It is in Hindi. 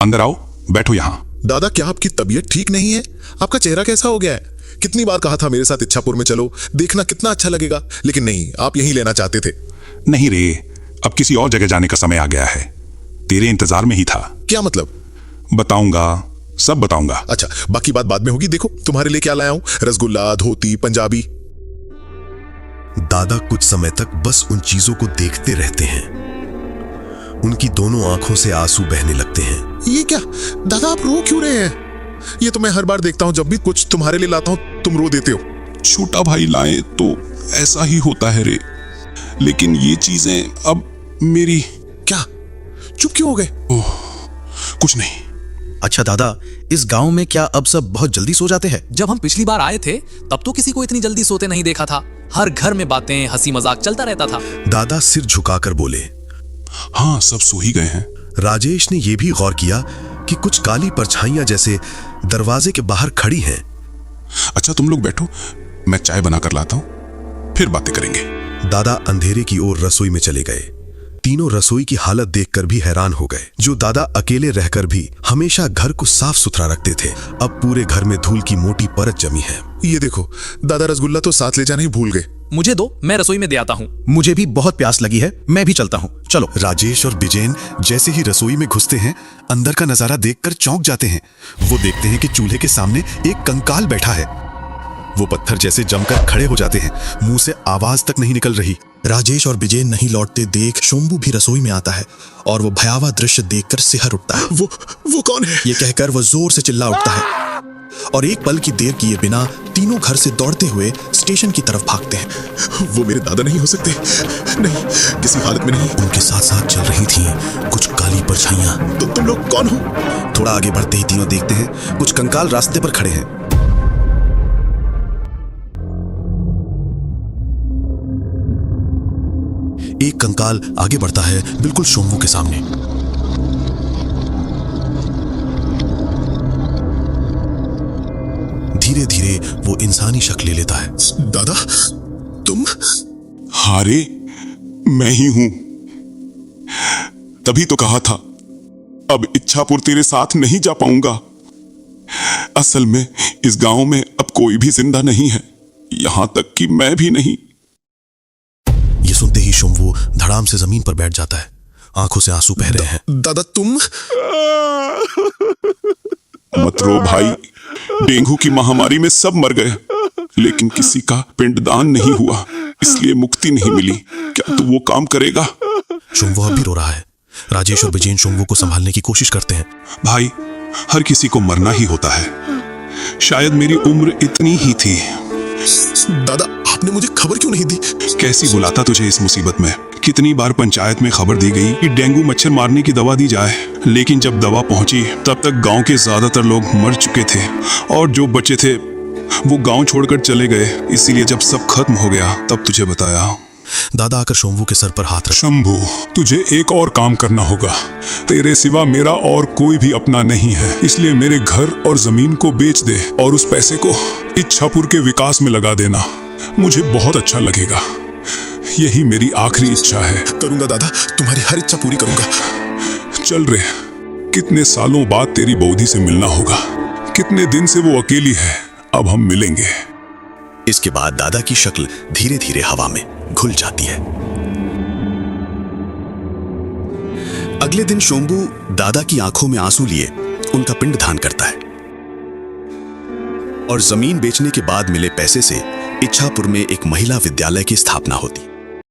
अंदर आओ, बैठो यहाँ। दादा, क्या आपकी तबीयत ठीक नहीं है? आपका चेहरा कैसा हो गया है? कितनी बार कहा था मेरे साथ इच्छापुर में चलो, देखना कितना अच्छा लगेगा, लेकिन नहीं, आप यहीं लेना चाहते थे। नहीं रे, अब किसी और जगह जाने का समय आ गया है। तेरे इंतजार में ही था। क्या मतलब? बताऊंगा, सब बताऊंगा। अच्छा, बाकी बात बाद में होगी। देखो तुम्हारे लिए क्या लाया हूं, रसगुल्ला, धोती, पंजाबी। दादा कुछ समय तक बस उन चीजों को देखते रहते हैं। उनकी दोनों आंखों से आंसू बहने लगते हैं। ये क्या दादा, आप रो क्यों रहे हैं? ये तो मैं हर बार देखता हूं, जब भी कुछ तुम्हारे लिए लाता हूं तुम रो देते हो। छोटा भाई लाए तो ऐसा ही होता है रे, लेकिन ये चीजें अब मेरी। क्या चुप क्यों हो गए? ओह, कुछ नहीं। अच्छा दादा, इस गांव में क्या अब सब बहुत जल्दी सो जाते हैं? जब हम पिछली बार आए थे तब तो किसी को इतनी जल्दी सोते नहीं देखा था। हर घर में बातें, हंसी मजाक चलता रहता था। दादा सिर झुकाकर बोले। हाँ, सब सो ही गए हैं। राजेश ने यह भी गौर किया कि कुछ काली परछाइयां जैसे दरवाजे के बाहर खड़ी हैं। अच्छा, तुम लोग बैठो, मैं चाय बना कर लाता हूं, फिर बातें करेंगे। दादा अंधेरे की ओर रसोई में चले गए। तीनों रसोई की हालत देखकर भी हैरान हो गए। जो दादा अकेले रहकर भी हमेशा घर को साफ सुथरा रखते थे, अब पूरे घर में धूल की मोटी परत जमी है। ये देखो दादा, रसगुल्ला तो साथ ले जाना ही भूल गए। मुझे दो, मैं रसोई में दे आता हूँ। मुझे भी बहुत प्यास लगी है, मैं भी चलता हूँ, चलो। राजेश और बिजेन जैसे ही रसोई में घुसते हैं, अंदर का नजारा देखकर चौंक जाते हैं। वो देखते हैं कि चूल्हे के सामने एक कंकाल बैठा है। वो पत्थर जैसे जमकर खड़े हो जाते हैं, मुंह से आवाज तक नहीं निकल रही। राजेश और विजय नहीं लौटते देख शंभू भी रसोई में आता है और वो भयावह दृश्य देखकर सिहर उठता है। वो कौन है? ये कहकर वो जोर से चिल्ला उठता है और एक पल की देर किए बिना तीनों घर से दौड़ते हुए स्टेशन की तरफ भागते हैं। वो मेरे दादा नहीं हो सकते, नहीं, किसी हालत में नहीं। उनके साथ साथ चल रही थी कुछ काली परछाइयां। तो तुम लोग कौन हो? थोड़ा आगे बढ़ते ही तीनों देखते हैं कुछ कंकाल रास्ते पर खड़े हैं। एक कंकाल आगे बढ़ता है बिल्कुल शंभू के सामने। धीरे धीरे वो इंसानी शक्ल ले लेता है। दादा, तुम? हारे, मैं ही हूं। तभी तो कहा था अब इच्छापुर तेरे साथ नहीं जा पाऊंगा। असल में इस गांव में अब कोई भी जिंदा नहीं है, यहां तक कि मैं भी नहीं। ये सुनते ही शंभू धड़ाम से जमीन पर बैठ जाता है, आंखों से आंसू बह रहे हैं। दादा तुम? मत रो भाई, डेंगू की महामारी में सब मर गए, लेकिन किसी का पिंडदान नहीं हुआ, इसलिए मुक्ति नहीं मिली। क्या तू वो काम करेगा? शंभू अब भी रो रहा है। राजेश और विजयन शंभू को संभालने की कोशिश करते हैं। भाई, हर किसी को मरना ही होता है। शायद मेरी उम्र इतनी ही थी। दादा, आपने मुझे खबर क्यों नहीं दी? कैसी बुलाता तुझे इस मुसीबत में? कितनी बार पंचायत में खबर दी गई कि डेंगू मच्छर मारने की दवा दी जाए, लेकिन जब दवा पहुंची तब तक गांव के ज्यादातर लोग मर चुके थे और जो बचे थे वो गांव छोड़कर चले गए। इसीलिए जब सब खत्म हो गया तब तुझे बताया। दादा आकर शंभू के सर पर हाथ रख। शंभू, तुझे एक और काम करना होगा। तेरे सिवा मेरा और कोई भी अपना नहीं है, इसलिए मेरे घर और जमीन को बेच दे और उस पैसे को इच्छापुर के विकास में लगा देना। मुझे बहुत अच्छा लगेगा। यही मेरी आखिरी इच्छा है। करूंगा दादा, तुम्हारी हर इच्छा पूरी करूंगा। चल रे, कितने सालों बाद तेरी बौधी से मिलना होगा। कितने दिन से वो अकेली है, अब हम मिलेंगे। इसके बाद दादा की शक्ल धीरे धीरे हवा में घुल जाती है। अगले दिन शंभू दादा की आंखों में आंसू लिए उनका पिंड दान करता है और जमीन बेचने के बाद मिले पैसे से इच्छापुर में एक महिला विद्यालय की स्थापना होती।